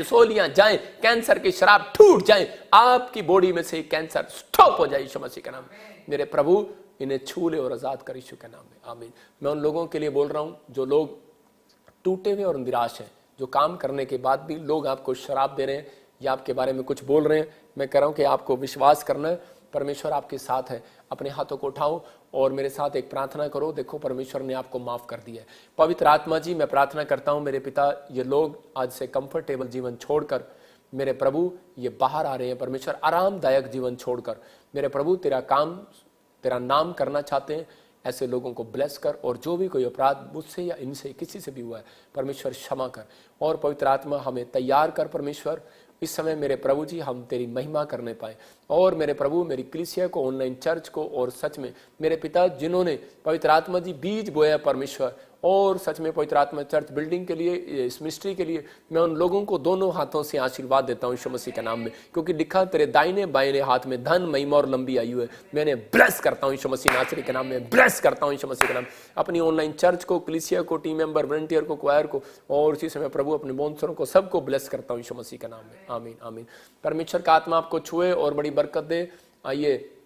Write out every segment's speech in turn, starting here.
रसोलियां जाएं, कैंसर की शराब टूट जाए, आपकी बॉडी में से कैंसर स्टॉप हो जाए यीशु मसीह के नाम। मेरे प्रभु इन्हें छू ले और आजाद कर यीशु के नाम में, आमीन। मैं उन लोगों के लिए बोल रहा हूं जो लोग टूटे हुए और निराश हैं, जो काम करने के बाद भी लोग आपको शराब दे रहे हैं या आपके बारे में कुछ बोल रहे हैं, मैं कह रहा हूं कि आपको विश्वास करना है, परमेश्वर आपके साथ है। अपने हाथों को उठाओ और मेरे साथ एक प्रार्थना करो। देखो परमेश्वर ने आपको माफ कर दिया है। पवित्र आत्मा जी, मैं प्रार्थना करता हूं मेरे पिता, ये लोग आज से कंफर्टेबल जीवन छोड़कर मेरे प्रभु ये बाहर आ रहे हैं। परमेश्वर आरामदायक जीवन छोड़कर मेरे प्रभु तेरा काम, तेरा नाम करना चाहते हैं। ऐसे लोगों को ब्लेस कर, और जो भी कोई अपराध मुझसे या इनसे किसी से भी हुआ है परमेश्वर क्षमा कर, और पवित्र आत्मा हमें तैयार कर परमेश्वर। इस समय मेरे प्रभु जी हम तेरी महिमा करने पाए, और मेरे प्रभु मेरी कलीसिया को, ऑनलाइन चर्च को, और सच में मेरे पिता जिन्होंने पवित्र आत्मा जी बीज बोया परमेश्वर, और सच में पवित्र आत्मा चर्च बिल्डिंग के लिए, इस मिनिस्ट्री के लिए मैं उन लोगों को दोनों हाथों से आशीर्वाद देता हूं यीशु मसीह के नाम में, क्योंकि लिखा तेरे दाहिने बाइने हाथ में धन, महिमा और लंबी आयु है। मैंने ब्लेस करता हूं यीशु मसीह नासरी के नाम में, ब्लेस करता हूं यीशु मसीह के नाम। अपनी ऑनलाइन चर्च को, कलीसिया को, टीम मेंबर, वॉलंटियर को, क्वायर को, और उसी समय प्रभु अपने बोनसरों को, सबको ब्लेस करता हूं यीशु मसीह के नाम में, आमीन आमीन। परमेश्वर का आत्मा आपको छुए और बड़ी बरकत दे। आइए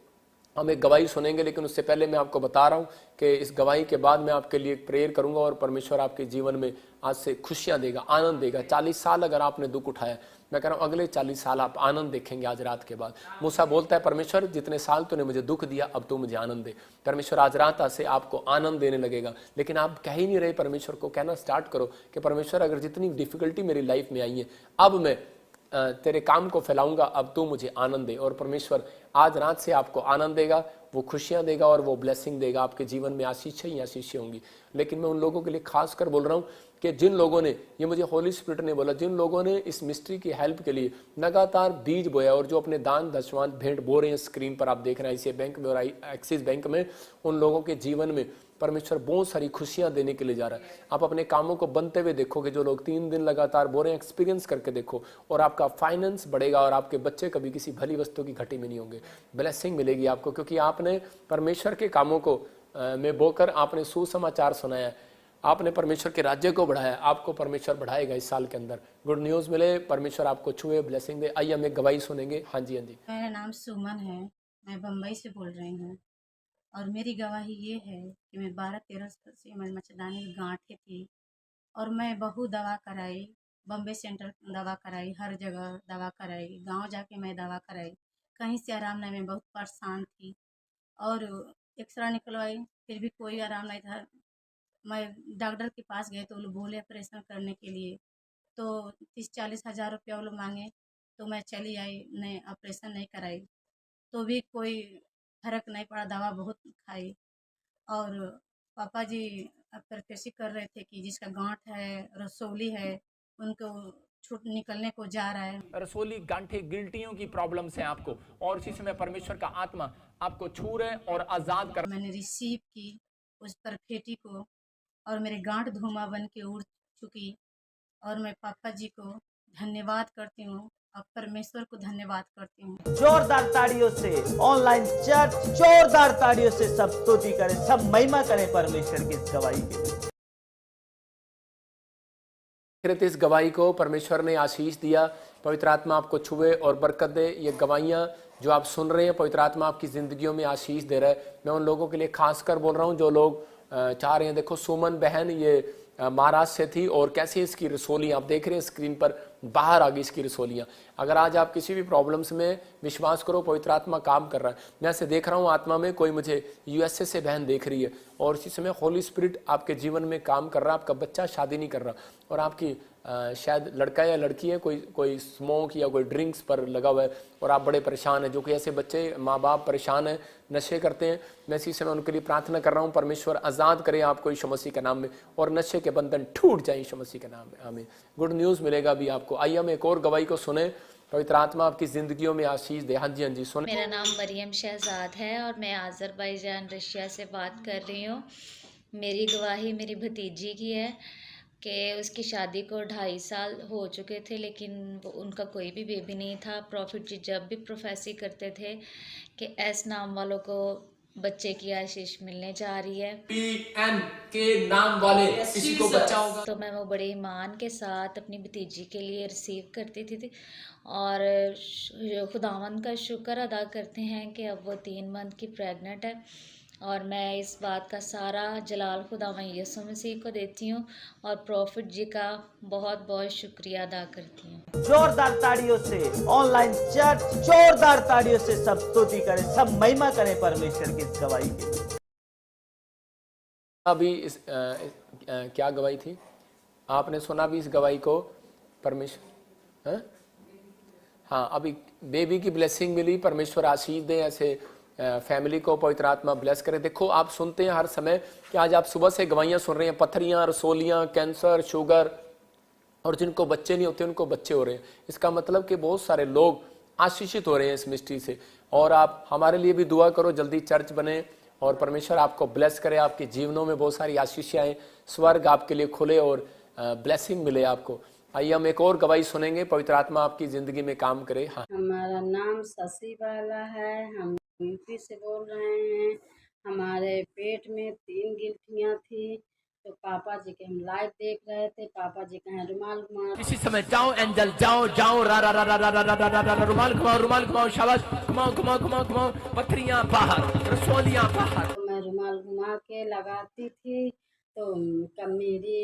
हम एक गवाही सुनेंगे, लेकिन उससे पहले मैं आपको बता रहा हूं कि इस गवाही के बाद मैं आपके लिए एक प्रेयर करूंगा, और परमेश्वर आपके जीवन में आज से खुशियां देगा, आनंद देगा। 40 साल अगर आपने दुख उठाया, मैं कह रहा हूं अगले 40 साल आप आनंद देखेंगे आज रात के बाद। मूसा बोलता है परमेश्वर जितने साल तूने मुझे दुख दिया, अब तू मुझे आनंद दे। परमेश्वर आज रात से आपको आनंद देने लगेगा, लेकिन आप कह ही नहीं रहे परमेश्वर को। कहना स्टार्ट करो कि परमेश्वर अगर जितनी डिफिकल्टी मेरी लाइफ में आई है, अब मैं तेरे काम को फैलाऊंगा, अब तू मुझे आनंद दे। और परमेश्वर आज रात से आपको आनंद देगा, वो खुशियां देगा, और वो ब्लेसिंग देगा। आपके जीवन में आशीष ही आशीषें होंगी। लेकिन मैं उन लोगों के लिए खास कर बोल रहा हूँ कि जिन लोगों ने, ये मुझे होली स्पिरिट ने बोला, जिन लोगों ने इस मिस्ट्री की हेल्प के लिए लगातार बीज बोया, और जो अपने दान दशवान भेंट बो रहे हैं, स्क्रीन पर आप देख रहे हैं ICICI बैंक में और एक्सिस बैंक में, उन लोगों के जीवन में परमेश्वर बहुत सारी खुशियां देने के लिए जा रहा है। आप अपने कामों को बनते हुए देखोगे, जो लोग 3 दिन लगातार बो रहे हैं, एक्सपीरियंस करके देखो, और आपका फाइनेंस बढ़ेगा, और आपके बच्चे कभी किसी भली वस्तु की घटी में नहीं होंगे। ब्लेसिंग मिलेगी आपको, क्योंकि आपने परमेश्वर के कामों को में बोकर आपने सुसमाचार सुनाया, आपने परमेश्वर के राज्य को बढ़ाया। आपको परमेश्वर बढ़ाएगा इस साल के अंदर। गुड न्यूज़ मिले, परमेश्वर आपको छुए, ब्लेसिंग दे। आइए हम एक गवाही सुनेंगे। हाँ जी, हाँ जी। मेरा नाम सुमन है, मैं बम्बई से बोल रही हूँ। और मेरी गवाही ये है कि मैं 12-13 साल से मैं मच्छरदानी में गांठें थी, और मैं बहुत दवा कराई, बम्बे सेंटर दवा कराई, हर जगह दवा कराई, गांव जाके मैं दवा कराई, कहीं से आराम नहीं। मैं बहुत परेशान थी, और एक्सरा निकलवाई, फिर भी कोई आराम नहीं था। मैं डॉक्टर के पास गए तो वो लोग बोले ऑपरेशन करने के लिए, तो 30-40 हज़ार रुपया वो लोग मांगे। तो मैं चली आई, नहीं ऑपरेशन नहीं कराई, तो भी कोई फर्क नहीं पड़ा, दवा बहुत खाई। और पापा जी प्रॉफेसी कर रहे थे कि जिसका गांठ है, रसोली है, उनको छूट निकलने को जा रहा है। रसोली, गांठे, गिल्टियों की प्रॉब्लम्स हैं आपको, और इसी समय परमेश्वर का आत्मा आपको छू रहे और आजाद कर। मैंने रिसीव की उस परफेटी को, और मेरे गांठ धुआं बन के उड़ चुकी। और मैं पापा जी को धन्यवाद करती हूँ, और परमेश्वर को धन्यवाद करती हूँ। जोरदार ताड़ियों से ऑनलाइन चर्च, जोरदार ताड़ियों से सब स्तुति करें, सब महिमा करें परमेश्वर की इस गवाही के लिए। इस गवाही को परमेश्वर ने आशीष दिया। पवित्र आत्मा आपको छुए और बरकत दे। ये गवाहियाँ जो आप सुन रहे हैं, पवित्र आत्मा आपकी जिंदगियों में आशीष दे रहा है। मैं उन लोगों के लिए खास कर बोल रहा हूँ जो लोग चाह रहे हैं। देखो सुमन बहन ये महाराष्ट्र से थी, और कैसे इसकी रसोलियाँ आप देख रहे हैं स्क्रीन पर, बाहर आ गई इसकी रसोलियाँ। अगर आज आप किसी भी प्रॉब्लम्स में, विश्वास करो पवित्र आत्मा काम कर रहा है। मैं ऐसे देख रहा हूँ आत्मा में, कोई मुझे USA से बहन देख रही है, और इसी समय होली स्पिरिट आपके जीवन में काम कर रहा है। आपका बच्चा शादी नहीं कर रहा, और आपकी शायद लड़का या लड़की है, कोई स्मोक या कोई ड्रिंक्स पर लगा हुआ है, और आप बड़े परेशान हैं। जो कि ऐसे बच्चे, माँ बाप परेशान हैं, नशे करते हैं, मैं इसी समय उनके लिए प्रार्थना कर रहा हूँ, परमेश्वर आज़ाद करे आपको यीशु मसीह के नाम में, और नशे के बंधन टूट जाए यीशु मसीह के नाम में, आमीन। गुड न्यूज़ मिलेगा भी आपको। आइए हम एक और गवाही को सुने। पवित्र आत्मा आपकी जिंदगियों में आशीष दे। हाँ जी, हाँ जी, सुने। मेरा नाम मरियम शहजाद है, और मैं आज़रबाईजान रशिया से बात कर रही हूँ। मेरी गवाही मेरी भतीजी की है कि उसकी शादी को 2.5 साल हो चुके थे, लेकिन उनका कोई भी बेबी नहीं था। प्रॉफिट जी जब भी प्रोफेसी करते थे कि एस नाम वालों को बच्चे की आशीष मिलने जा रही है। PN के नाम वाले किसी को बच्चा होगा तो मैं वो बड़े ईमान के साथ अपनी भतीजी के लिए रिसीव करती थी और खुदावंद का शुक्र अदा करते हैं कि अब वो 3 मंथ की प्रेग्नेंट है। और मैं इस बात का सारा जलाल खुदावंद यीशु मसीह को देती हूँ और प्रॉफिट जी का बहुत बहुत शुक्रिया अदा करती हूँ। जोरदार ताड़ियों से ऑनलाइन चर्च जोरदार ताड़ियों से सब स्तुति करें, सब महिमा करें परमेश्वर की इस गवाही के लिए। अभी क्या गवाही थी आपने सुना भी इस गवाही को परमेश्वर हाँ अभी बेबी की ब्लेसिंग मिली, परमेश्वर आशीष दे ऐसे फैमिली को, पवित्र आत्मा ब्लेस करे। देखो आप सुनते हैं हर समय कि आज आप सुबह से गवाहियां सुन रहे हैं, पत्थरियां, रसोलियां, कैंसर, शुगर, और जिनको बच्चे नहीं होते उनको बच्चे हो रहे हैं। इसका मतलब कि बहुत सारे लोग आशीषित हो रहे हैं इस मिस्ट्री से। और आप हमारे लिए भी दुआ करो, जल्दी चर्च बने और परमेश्वर आपको ब्लेस करे, आपके जीवनों में बहुत सारी आशीषें आए, स्वर्ग आपके लिए खुले और ब्लेसिंग मिले आपको। आइए हम एक और गवाही सुनेंगे, पवित्र आत्मा आपकी जिंदगी में काम करे। हाँ, हमारा नाम शशि बाला है, हम यूपी से बोल रहे हैं। हमारे पेट में 3 गिल्टियाँ थी, तो पापा जी के हम लाइव देख रहे थे। पापा जी कहें रुमाल घुमा। इसी समय जाओ एंजल, जाओ जाओ, रा रा रा रा रा रा रा रा रा, रुमाल घुमाओ, रुमाल घुमाओ, शाबाश, घुमाओ घुमाओ घुमाओ घुमाओ, पत्थरियां बाहर, रसोलियां बाहर। तो मैं रुमाल घुमा के लगाती थी, तो कब मेरी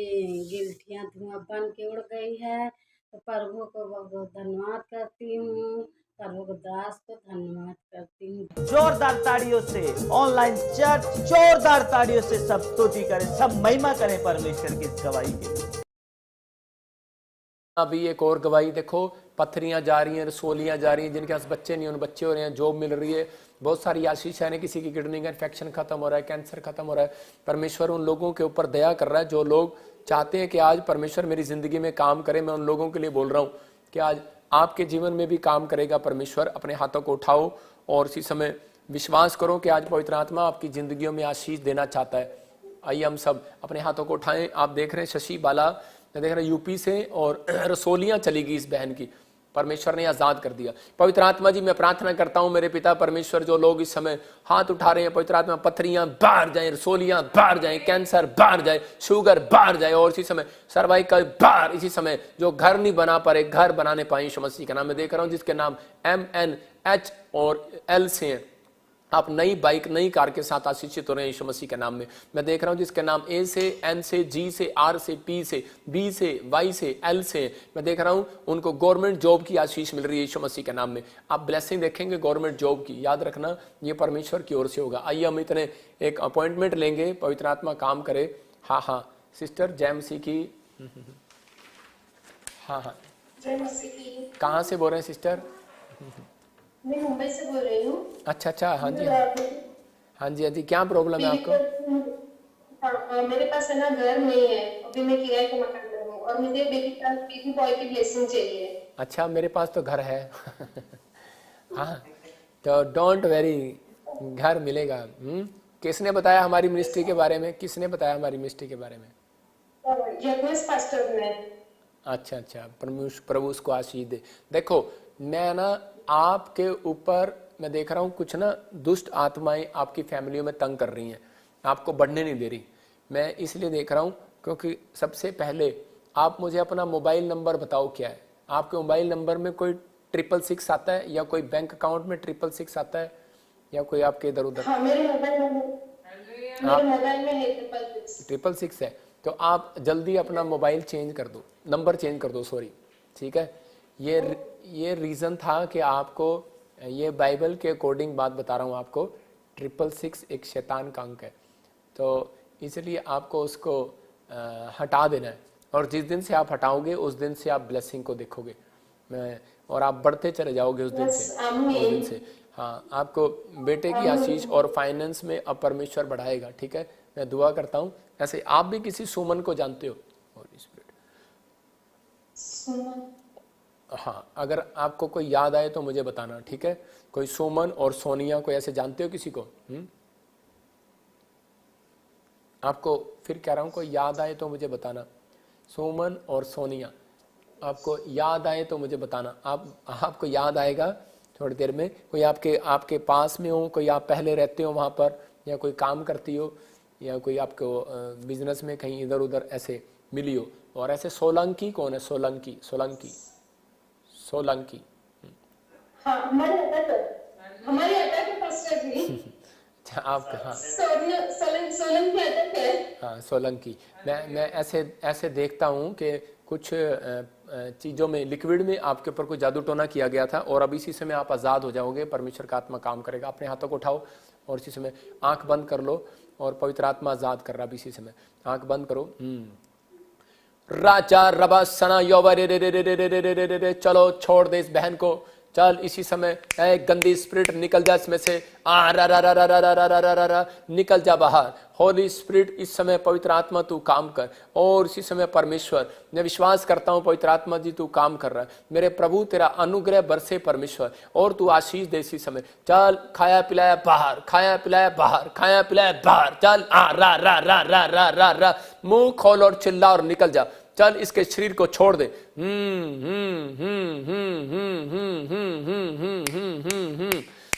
गिल्टियाँ धुआं बन के उड़ गई है। तो प्रभु को बहुत बहुत धन्यवाद करती हूँ, प्रभु को दास को धन्यवाद करती हूँ। जोरदार ताड़ियों से ऑनलाइन चर्च जोरदार ताड़ियों से सब स्तुति करें, सब महिमा करें परमेश्वर की इस गवाही के लिए। अभी एक और गवाही देखो, पत्थरियां जा रही हैं, रसोलियां जा रही हैं, जिनके पास बच्चे नहीं उन बच्चे हो रहे हैं, जॉब मिल रही है, बहुत सारी आशीष है। किसी की किडनी का इन्फेक्शन खत्म हो रहा है, कैंसर खत्म हो रहा है। परमेश्वर उन लोगों के ऊपर दया कर रहा है जो लोग चाहते हैं कि आज परमेश्वर मेरी जिंदगी में काम करे। मैं उन लोगों के लिए बोल रहा हूँ कि आज आपके जीवन में भी काम करेगा परमेश्वर। अपने हाथों को उठाओ और इसी समय विश्वास करो कि आज पवित्र आत्मा आपकी जिंदगियों में आशीष देना चाहता है। आइए हम सब अपने हाथों को उठाएं। आप देख रहे हैं शशि बाला, मैं देख रहा हूं यूपी से, और रसोलियां चली गई इस बहन की, परमेश्वर ने आजाद कर दिया। पवित्र आत्मा जी मैं प्रार्थना करता हूं मेरे पिता परमेश्वर, जो लोग इस समय हाथ उठा रहे हैं, पवित्र आत्मा पत्थरियां बाहर जाए, रसोलियां बाहर जाए, कैंसर बाहर जाए, शुगर बाहर जाए, और इसी समय सर्वाइकल बाहर। इसी समय जो घर नहीं बना पा रहे, घर बनाने पाए यीशु मसीह का नाम में देख रहा हूं, जिसके नाम MNH और L से हैं। आप नई बाइक, नई कार के साथ आशीषित हो रहे हैं यीशु मसीह के नाम में। मैं देख रहा हूं जिसके नाम A से, N से, G से, R से, P से, B से, Y से, L से, मैं देख रहा हूं उनको गवर्नमेंट जॉब की आशीष मिल रही है यीशु मसीह के नाम में। आप ब्लेसिंग देखेंगे गवर्नमेंट जॉब की, याद रखना ये परमेश्वर की ओर से होगा। आइए हम इतने एक अपॉइंटमेंट लेंगे, पवित्र आत्मा काम करे। हाँ हाँ सिस्टर जय मसीह की। हाँ हाँ कहाँ से बोल रहे हैं सिस्टर? मैं मुंबई से बोल रही हूँ। अच्छा अच्छा, हाँ जी हाँ जी हाँ जी, क्या प्रॉब्लम है आपको? मेरे पास है ना घर नहीं है, अभी मैं किराए के मकान में हूँ और मुझे बेबी बॉय की ब्लेसिंग चाहिए। अच्छा मेरे पास तो घर है हाँ तो डोंट वेरी, घर मिलेगा। किसने बताया हमारी मिनिस्ट्री के बारे में? किसने बताया हमारी मिनिस्ट्री के बारे में? यज्ञेश पास्टर ने। अच्छा अच्छा, प्रभु उसको आशीष दे। देखो मैं ना आपके ऊपर मैं देख रहा हूँ कुछ ना दुष्ट आत्माएं आपकी फैमिलियों में तंग कर रही हैं, आपको बढ़ने नहीं दे रही। मैं इसलिए देख रहा हूँ क्योंकि सबसे पहले आप मुझे अपना मोबाइल नंबर बताओ क्या है। आपके मोबाइल नंबर में कोई 666 आता है या कोई बैंक अकाउंट में 666 आता है या कोई आपके इधर उधर? हाँ, मेरे मोबाइल में है 666 है। तो आप जल्दी अपना मोबाइल चेंज कर दो, नंबर चेंज कर दो, सॉरी, ठीक है। ये रीज़न था कि आपको, ये बाइबल के अकॉर्डिंग बात बता रहा हूँ आपको, 666 एक शैतान का अंक है, तो इसलिए आपको उसको हटा देना है। और जिस दिन से आप हटाओगे उस दिन से आप ब्लेसिंग को देखोगे और आप बढ़ते चले जाओगे उस दिन से। हाँ, आपको बेटे की आशीष और फाइनेंस में अब परमेश्वर बढ़ाएगा, ठीक है। मैं दुआ करता हूँ। ऐसे आप भी किसी सुमन को जानते हो? हाँ, अगर आपको कोई याद आए तो मुझे बताना, ठीक है। कोई सुमन और सोनिया को ऐसे जानते हो किसी को? आपको फिर कह रहा हूँ कोई याद आए तो मुझे बताना। सुमन और सोनिया आपको याद आए तो मुझे बताना। आपको याद आएगा थोड़ी देर में कोई आपके आपके पास में हो, कोई आप पहले रहते हो वहाँ पर, या कोई काम करती हो, या कोई आपको बिजनेस में कहीं इधर उधर ऐसे मिली हो। और ऐसे सोलंकी कौन है? सोलंकी, सोलंकी, सोलंकी। हाँ हमारे आता है सर, हमारे आता है पास्टर जी। अच्छा आप, हाँ सोलन की आता है। हाँ सोलंकी। मैं ऐसे देखता हूँ कि कुछ चीज़ों में, लिक्विड में आपके ऊपर कोई जादू टोना किया गया था, और अब इसी समय आप आज़ाद हो जाओगे, परमेश्वर का आत्मा काम करेगा। अपने हाथों को उठाओ और इसी समय आंख बंद कर लो, और पवित्र आत्मा आज़ाद कर रहा है इसी समय। आंख बंद करो। राजा रबा सना योवा रे रे रे रे रे रे रे रे रे रे। चलो छोड़ दे इस बहन को, चल इसी समय ऐ गंदी स्पिरिट निकल जा इसमें से, आ रा रा रा रा रा रा रा रा रा रा, निकल जा बाहर। होली स्पिरिट इस समय पवित्र आत्मा तू काम कर, और इसी समय परमेश्वर मैं विश्वास करता हूँ पवित्र आत्मा जी तू काम कर रहा है। मेरे प्रभु तेरा अनुग्रह बरसे परमेश्वर, और तू आशीष दे इसी समय। चल खाया पिलाया बाहर, खाया पिलाया बाहर, खाया पिलाया बाहर। चल आ रा रा रा रा रा रा रा, मुंह खोल और चिल्ला और निकल जा। चल इसके शरीर को छोड़ दे।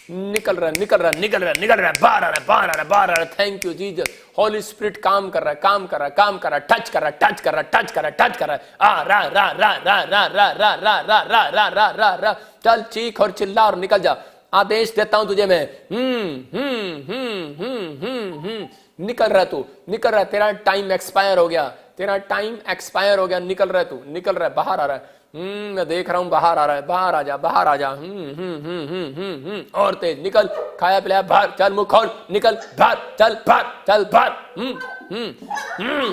निकल रहा निकल रहा निकल रहा निकल रहा, बाहर आ रहा बाहर आ रहा बाहर आ रहा। Thank you Jesus. Holi spirit काम कर रहा है, काम कर रहा है, काम कर रहा है, टच कर रहा है, टच कर रहा है, टच कर रहा है, टच कर रहा है। आ रा रा रा रा रा रा रा रा रा रा रा रा रा रा। चल चीख और चिल्ला और निकल जा। आदेश देता हूं तुझे मैं। निकल रहा तू, निकल रहा। तेरा टाइम एक्सपायर हो गया, तेरा टाइम एक्सपायर हो गया। निकल रहा है तू, निकल रहा है, बाहर आ रहा है। मैं देख रहा हूं बाहर आ रहा है, बाहर आ जा, बाहर आ जा। और तेज निकल, खाया पिलाया बाहर। चल मुंह खोल, निकल बाहर, चल बाहर, चल बाहर।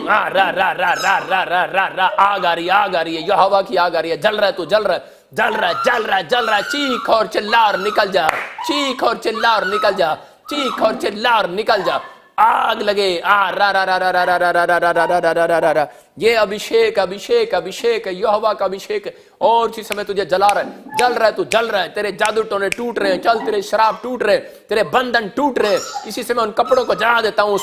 रा रा रा रा रा रा रा रा रा। आग आ रही है, आग आ रही है, यहोवा की आग आ रही है। जल रहा है तू, जल रहा है, जल रहा है, जल रहा है, जल रहा है। चीख और चिल्ला और निकल जा, चीख और चिल्ला और निकल जा, चीख और चिल्ला और निकल जा। आग लगे। आ रा रा रा रा रा रा रा रा रा रा रा रा रा रा रा। ये अभिषेक अभिषेक अभिषेक है, यहोवा का अभिषेक है, और इसी समय तुझे जला रहा है, जल रहा है तू, जल रहा है। तेरे जादू टोने टूट रहे हैं। चल तेरे शराब टूट रहे, तेरे बंधन टूट रहे। इसी समय उन कपड़ों को जला देता हूँ,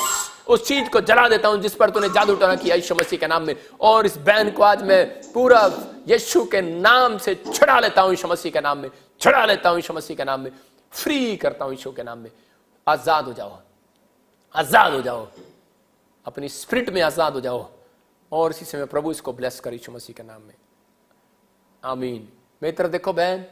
उस चीज को जला देता हूँ जिस पर तूने जादू टोना किया यीशु मसीह के नाम में। और इस बहन को आज मैं पूरा यीशु के नाम से छुड़ा लेता हूँ, यीशु मसीह के नाम में छुड़ा लेता हूँ, यीशु मसीह के नाम में फ्री करता हूँ, यीशु के नाम में। आजाद हो जाओ, आजाद हो जाओ, अपनी स्पिरिट में आजाद हो जाओ। और इसी समय प्रभु इसको ब्लेस कर यीशु मसीह के नाम में, आमीन। मेरी तरफ देखो बहन,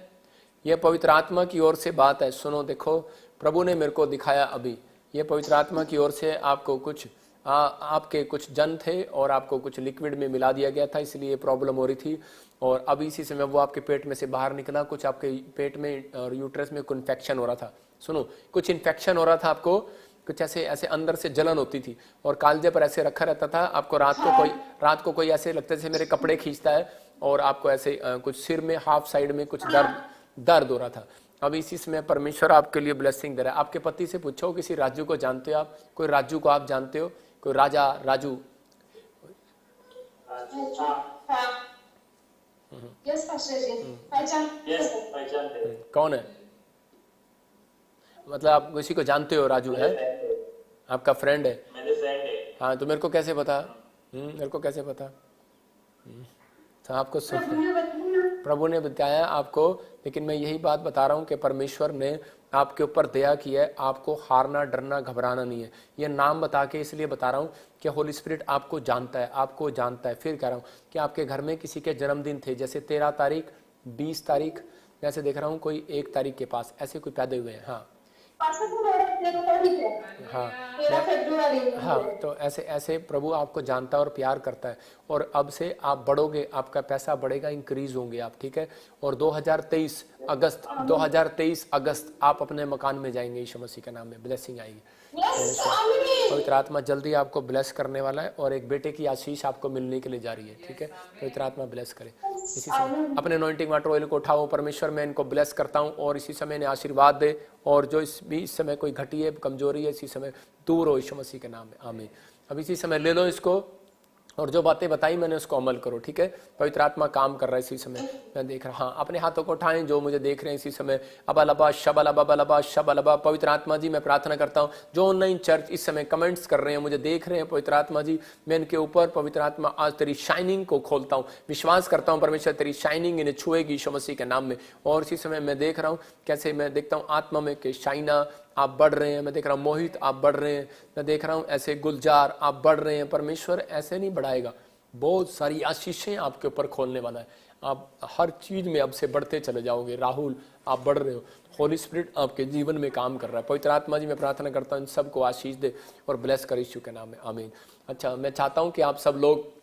ये पवित्र आत्मा की ओर से बात है। सुनो, देखो प्रभु ने मेरे को दिखाया अभी, ये पवित्र आत्मा की ओर से आपको कुछ आपके कुछ जन थे और आपको कुछ लिक्विड में मिला दिया गया था, इसलिए प्रॉब्लम हो रही थी। और अभी इसी समय वो आपके पेट में से बाहर निकला। कुछ आपके पेट में और यूट्रस में कुछ इन्फेक्शन हो रहा था। सुनो, कुछ इन्फेक्शन हो रहा था आपको, कुछ ऐसे ऐसे अंदर से जलन होती थी, और कालजे पर ऐसे रखा रहता था आपको। रात को कोई ऐसे लगता जैसे मेरे कपड़े खींचता है, और आपको ऐसे कुछ सिर में हाफ साइड में कुछ दर्द हो रहा था। अब इसी समय परमेश्वर आपके लिए ब्लेसिंग दे रहा है। आपके पति से पूछो, किसी राजू को जानते हो आप? कोई राजू को आप जानते हो? कोई राजा राजू? कौन है? मतलब आप किसी को जानते हो? राजू है आपका फ्रेंड है? हाँ, तो मेरे को कैसे पता? मेरे को कैसे पता? तो आपको प्रभु ने बताया आपको। लेकिन मैं यही बात बता रहा हूँ कि परमेश्वर ने आपके ऊपर दया की है। आपको हारना, डरना, घबराना नहीं है। ये नाम बता के इसलिए बता रहा हूँ कि होली स्पिरिट आपको जानता है, आपको जानता है। फिर कह रहा हूँ कि आपके घर में किसी के जन्मदिन थे, जैसे 13 तारीख, 20 तारीख, जैसे देख रहा हूँ कोई 1 तारीख के पास ऐसे कोई पैदा हुए हैं। हाँ हाँ, तो ऐसे ऐसे प्रभु आपको जानता है और प्यार करता है। और अब से आप बढ़ोगे, आपका पैसा बढ़ेगा, इंक्रीज होंगे आप, ठीक है। और 2023 अगस्त आप अपने मकान में जाएंगे, यीशु मसीह के नाम में ब्लेसिंग आएगी। पवित्र आत्मा जल्दी आपको ब्लेस करने वाला है, और एक बेटे की आशीष आपको मिलने के लिए जा रही है, ठीक है। पवित्र आत्मा ब्लेस करे। इसी समय अपने अनॉइंटिंग वाटर ऑयल को उठाओ। परमेश्वर मैं इनको ब्लेस करता हूँ, और इसी समय इन्हें आशीर्वाद दे। और जो इस समय कोई घटी है, कमजोरी है, इसी समय दूर हो, यीशु मसीह के नाम में, आमीन। अब इसी समय ले लो इसको, और जो बातें बताई मैंने उसको अमल करो, ठीक है। पवित्र आत्मा काम कर रहा है इसी समय, मैं देख रहा। हाँ, अपने हाथों को उठाएं जो मुझे देख रहे हैं इसी समय। अबलबा शबलबा बलबा शबलबा। पवित्र आत्मा जी मैं प्रार्थना करता हूँ जो ऑनलाइन चर्च इस समय कमेंट्स कर रहे हैं, मुझे देख रहे हैं, पवित्र आत्मा जी मैं इनके ऊपर पवित्र आत्मा आज तेरी शाइनिंग को खोलता हूँ, विश्वास करता हूँ परमेश्वर तेरी शाइनिंग इन्हें छुएगी यीशु मसीह के नाम में। और इसी समय मैं देख रहा हूँ कैसे मैं देखता हूँ आत्मा में कि शाइना आप बढ़ रहे हैं, मैं देख रहा हूँ मोहित आप बढ़ रहे हैं, मैं देख रहा हूँ ऐसे गुलजार आप बढ़ रहे हैं। परमेश्वर ऐसे नहीं बढ़ाएगा, बहुत सारी आशीषें आपके ऊपर खोलने वाला है, आप हर चीज में अब से बढ़ते चले जाओगे। राहुल आप बढ़ रहे हो, होली स्पिरिट आपके जीवन में काम कर रहा है। पवित्र आत्मा जी मैं प्रार्थना करता हूँ इन सबको आशीष दे और ब्लेस कर यीशु के नाम में, आमीन। अच्छा, मैं चाहता हूँ कि आप सब लोग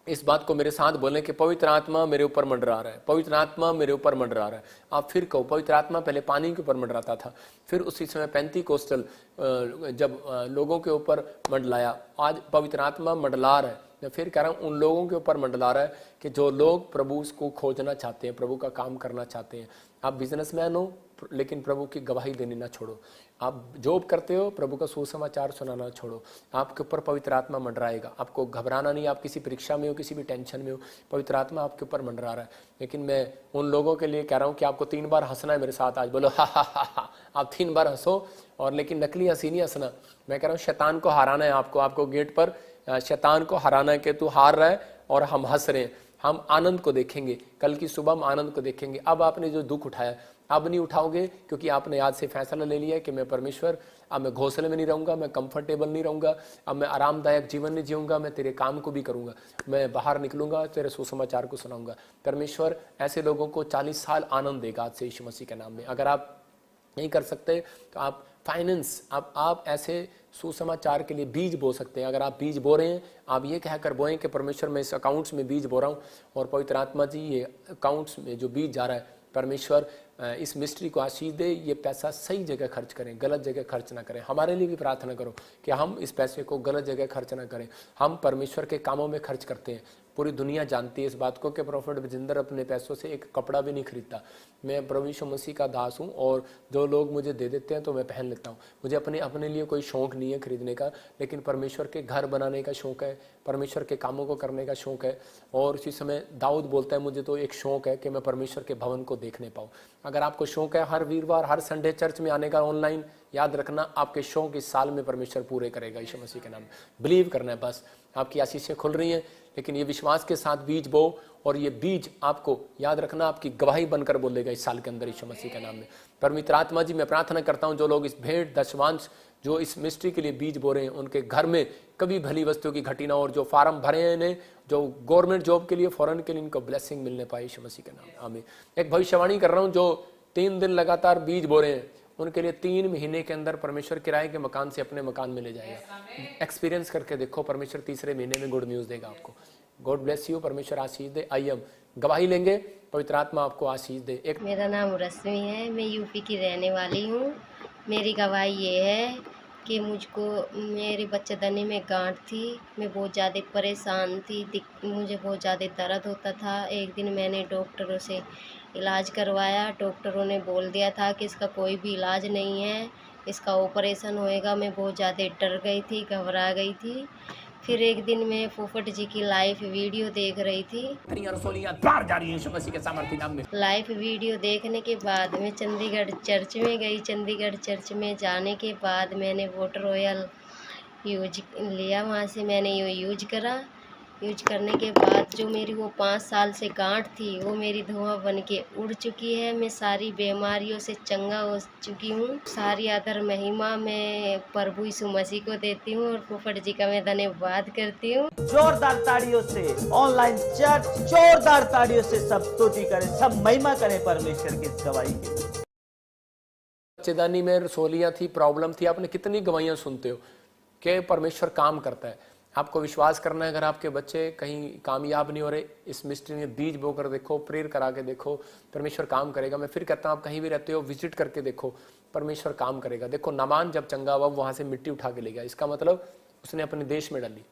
इस बात को मेरे साथ बोलें कि पवित्र आत्मा मेरे ऊपर मंडरा रहा है, पवित्र आत्मा मेरे ऊपर मंडरा रहा है। आप फिर कहो, पवित्र आत्मा पहले पानी के ऊपर मंडराता था, फिर उसी समय पेंतीकोस्टल जब लोगों के ऊपर मंडलाया, आज पवित्र आत्मा मंडला रहा है। मैं फिर कह रहा हूँ उन लोगों के ऊपर मंडला रहा है कि जो लोग प्रभु को खोजना चाहते हैं, प्रभु का काम करना चाहते हैं। आप बिजनेसमैन हो लेकिन प्रभु की गवाही देनी ना छोड़ो, आप जॉब करते हो प्रभु का सुसमाचार सुनाना छोड़ो। आपके ऊपर पवित्र आत्मा मंडराएगा, आपको घबराना नहीं। आप किसी परीक्षा में हो, किसी भी टेंशन में हो, पवित्र आत्मा आपके ऊपर मंडरा रहा है। लेकिन मैं उन लोगों के लिए कह रहा हूँ कि आपको 3 बार हंसना है मेरे साथ आज, बोलो हा हा हा हा। आप 3 बार हंसो, और लेकिन नकली हंसी नहीं हंसना। मैं कह रहा हूँ शैतान को हराना है आपको गेट पर शैतान को हराना है कि तू हार रहा है और हम हंस रहे हैं। हम आनंद को देखेंगे, कल की सुबह हम आनंद को देखेंगे। अब आपने जो दुख उठाया अब नहीं उठाओगे, क्योंकि आपने आज से फैसला ले लिया है कि मैं परमेश्वर अब मैं घोंसले में नहीं रहूंगा, मैं कंफर्टेबल नहीं रहूंगा, अब मैं आरामदायक जीवन नहीं जीऊंगा, मैं तेरे काम को भी करूंगा, मैं बाहर निकलूंगा, तेरे सुसमाचार को सुनाऊंगा। परमेश्वर ऐसे लोगों को 40 साल आनंद देगा आज से यीशु मसीह के नाम में। अगर आप नहीं कर सकते तो आप फाइनेंस आप ऐसे सुसमाचार के लिए बीज बो सकते हैं। अगर आप बीज बो रहे हैं, आप ये कहकर बोएं कि परमेश्वर मैं इस अकाउंट्स में बीज बो रहा हूँ, और पवित्र आत्मा जी ये अकाउंट्स में जो बीज जा रहा है परमेश्वर इस मिस्ट्री को आशीष दे, ये पैसा सही जगह खर्च करें, गलत जगह खर्च ना करें। हमारे लिए भी प्रार्थना करो कि हम इस पैसे को गलत जगह खर्च ना करें, हम परमेश्वर के कामों में खर्च करते हैं। पूरी दुनिया जानती है इस बात को कि प्रोफेट विजेंद्र अपने पैसों से एक कपड़ा भी नहीं खरीदता। मैं प्रभु यीशु मसीह का दास हूँ, और जो लोग मुझे दे देते हैं तो मैं पहन लेता हूँ। मुझे अपने लिए कोई शौक नहीं है खरीदने का, लेकिन परमेश्वर के घर बनाने का शौक है, परमेश्वर के कामों को करने का शौक है। और इसी समय दाऊद बोलता है मुझे तो एक शौक है कि मैं परमेश्वर के भवन को देखने पाऊँ। अगर आपको शौक है हर वीरवार हर संडे चर्च में आने का ऑनलाइन, याद रखना आपके शौक इस साल में परमेश्वर पूरे करेगा यीशु मसीह के नाम में। बिलीव करना है बस, आपकी आशीषें खुल रही हैं, लेकिन ये विश्वास के साथ बीज बो, और ये बीज आपको याद रखना आपकी गवाही बनकर बोलेगा इस साल के अंदर यीशु मसीह के नाम में। पवित्र आत्मा जी मैं प्रार्थना करता हूँ जो लोग इस भेंट दशमांश जो इस मिस्ट्री के लिए बीज बो रहे हैं, उनके घर में कभी भली वस्तु की घटी ना, और जो फार्म भरे हैं इन्हें जो गवर्नमेंट जॉब के लिए फॉरेन के लिए इनको ब्लेसिंग मिलने पाए यीशु मसीह के नाम में, आमीन। एक भविष्यवाणी कर रहा हूँ जो 3 दिन लगातार बीज बो रहे हैं, उनके लिए 3 महीने के अंदर परमेश्वर किराए के मकान से अपने मकान में ले जाएगा। एक्सपीरियंस करके देखो, परमेश्वर तीसरे महीने में गुड न्यूज देगा आपको। गॉड ब्लेस यू, परमेश्वर आशीष दे। आइए हम गवाही लेंगे, पवित्र आत्मा आपको आशीष दे। एक मेरा नाम रश्मि है, मैं यूपी की रहने वाली हूँ। मेरी गवाही ये है कि मुझको मेरे बच्चेदानी में गांठ थी, मैं बहुत ज़्यादा परेशान थी, मुझे बहुत ज़्यादा दर्द होता था। एक दिन मैंने डॉक्टरों से इलाज करवाया, डॉक्टरों ने बोल दिया था कि इसका कोई भी इलाज नहीं है, इसका ऑपरेशन होएगा। मैं बहुत ज़्यादा डर गई थी, घबरा गई थी। फिर एक दिन मैं फूफट जी की लाइव वीडियो देख रही थी। लाइव वीडियो देखने के बाद मैं चंडीगढ़ चर्च में गई। चंडीगढ़ चर्च में जाने के बाद मैंने वाटर ऑयल यूज लिया, वहाँ से मैंने ये यूज करा। यूज करने के बाद जो मेरी वो 5 साल से गांठ थी वो मेरी धुआं बन के उड़ चुकी है। मैं सारी बीमारियों से चंगा हो चुकी हूँ। सारी आदर महिमा मैं प्रभु यीशु मसीह को देती हूँ, और फूफट जी का मैं धन्यवाद करती हूँ। जोरदार ताड़ियों से ऑनलाइन चर्च जोरदार ताड़ियों से सब स्तुति करें, सब महिमा करें परमेश्वर की गवाही के लिए। बच्चेदानी में रसोलियाँ थी, प्रॉब्लम थी, आपने कितनी गवाहियाँ सुनते हो कि परमेश्वर काम करता है। आपको विश्वास करना है, अगर आपके बच्चे कहीं कामयाब नहीं हो रहे, इस मिस्ट्री में बीज बोकर देखो, प्रेयर करा के देखो, परमेश्वर काम करेगा। मैं फिर कहता हूँ आप कहीं भी रहते हो विजिट करके देखो, परमेश्वर काम करेगा। देखो नामान जब चंगा हुआ वहाँ से मिट्टी उठा के ले गया, इसका मतलब उसने अपने देश में डाली।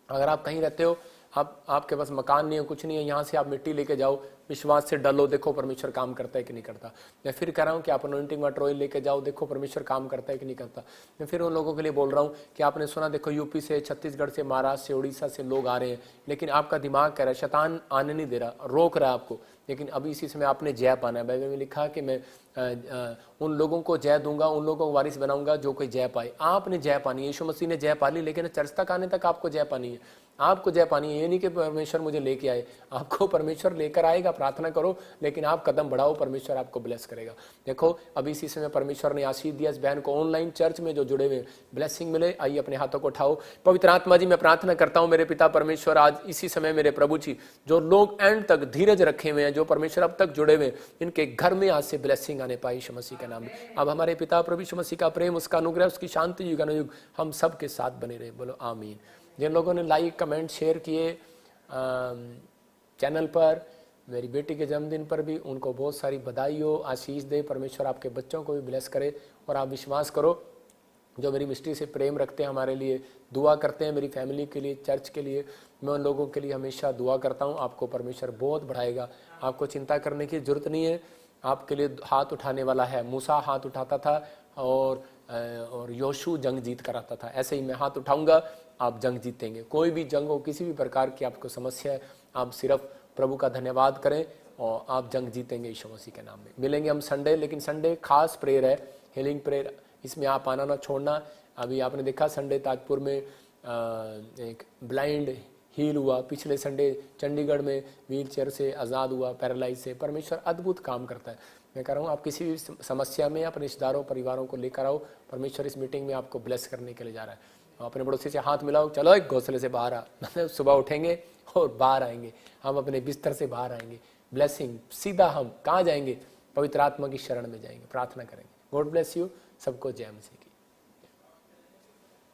अगर आप कहीं रहते हो, आपके पास मकान नहीं है, कुछ नहीं है, यहाँ से आप मिट्टी लेके जाओ, विश्वास से डलो, देखो परमेश्वर काम करता है कि नहीं करता। मैं फिर कह रहा हूँ कि आप अनॉइंटिंग वाटर ऑयल लेके जाओ, देखो परमेश्वर काम करता है कि नहीं करता। मैं फिर उन लोगों के लिए बोल रहा हूँ कि आपने सुना, देखो यूपी से, छत्तीसगढ़ से, महाराष्ट्र से, उड़ीसा से लोग आ रहे हैं, लेकिन आपका दिमाग कह रहा है, शैतान आने नहीं दे रहा, रोक रहा है आपको, लेकिन अभी इसी समय आपने जय पाना है। बाइबल में लिखा कि मैं उन लोगों को जय दूंगा, उन लोगों को वारिस बनाऊंगा जो कोई जय पाए। आपने जय पानी है, यीशु मसीह ने जय पा ली, लेकिन चर्च तक आने तक आपको जय पानी है, आपको जय पानी है। ये नहीं कि परमेश्वर मुझे लेके आए, आपको परमेश्वर लेकर आएगा, प्रार्थना करो, लेकिन आप कदम बढ़ाओ, परमेश्वर आपको ब्लेस करेगा। देखो अभी इसी समय परमेश्वर ने आशीष दिया इस बहन को, ऑनलाइन चर्च में जो जुड़े हुए, ब्लेसिंग मिले। आइए अपने हाथों को उठाओ। पवित्र आत्मा जी, मैं प्रार्थना करता हूँ मेरे पिता परमेश्वर, आज इसी समय मेरे प्रभु जी, जो लोग एंड तक धीरज रखे हुए हैं, जो परमेश्वर अब तक जुड़े हुए, इनके घर में आज से ब्लेसिंग आने पाई यीशु मसीह के नाम में। अब हमारे पिता प्रभु यीशु मसीह का प्रेम, उसका अनुग्रह, उसकी शांति युगानुयुग हम सब के साथ बने रहे। बोलो आमीन। जिन लोगों ने लाइक कमेंट शेयर किए चैनल पर, मेरी बेटी के जन्मदिन पर भी, उनको बहुत सारी बधाई हो, आशीष दे परमेश्वर, आपके बच्चों को भी ब्लेस करे। और आप विश्वास करो, जो मेरी मिस्ट्री से प्रेम रखते हैं, हमारे लिए दुआ करते हैं, मेरी फैमिली के लिए, चर्च के लिए, मैं उन लोगों के लिए हमेशा दुआ करता हूँ। आपको परमेश्वर बहुत बढ़ाएगा, आपको चिंता करने की जरूरत नहीं है। आपके लिए हाथ उठाने वाला है। मूसा हाथ उठाता था और योशू जंग जीत कर आता था, ऐसे ही मैं हाथ उठाऊंगा, आप जंग जीतेंगे। कोई भी जंग हो, किसी भी प्रकार की आपको समस्या है, आप सिर्फ प्रभु का धन्यवाद करें और आप जंग जीतेंगे यीशु मसीह के नाम में। मिलेंगे हम संडे, लेकिन संडे खास प्रेयर है, हीलिंग प्रेयर, इसमें आप आना ना छोड़ना। अभी आपने देखा संडे ताजपुर में एक ब्लाइंड हील हुआ, पिछले संडे चंडीगढ़ में व्हील चेयर से आज़ाद हुआ, पैरालाइज से। परमेश्वर अद्भुत काम करता है। मैं कह रहा हूँ आप किसी भी समस्या में अपने रिश्तेदारों परिवारों को लेकर आओ, परमेश्वर इस मीटिंग में आपको ब्लेस करने के लिए जा रहा है। अपने पड़ोसी से हाथ मिलाओ, चलो एक घोंसले से बाहर आ, मतलब सुबह उठेंगे और बाहर आएंगे, हम अपने बिस्तर से बाहर आएंगे, ब्लेसिंग सीधा हम कहाँ जाएंगे, पवित्र आत्मा की शरण में जाएंगे, प्रार्थना करेंगे। गॉड ब्लेस यू, सबको जय मसीह की।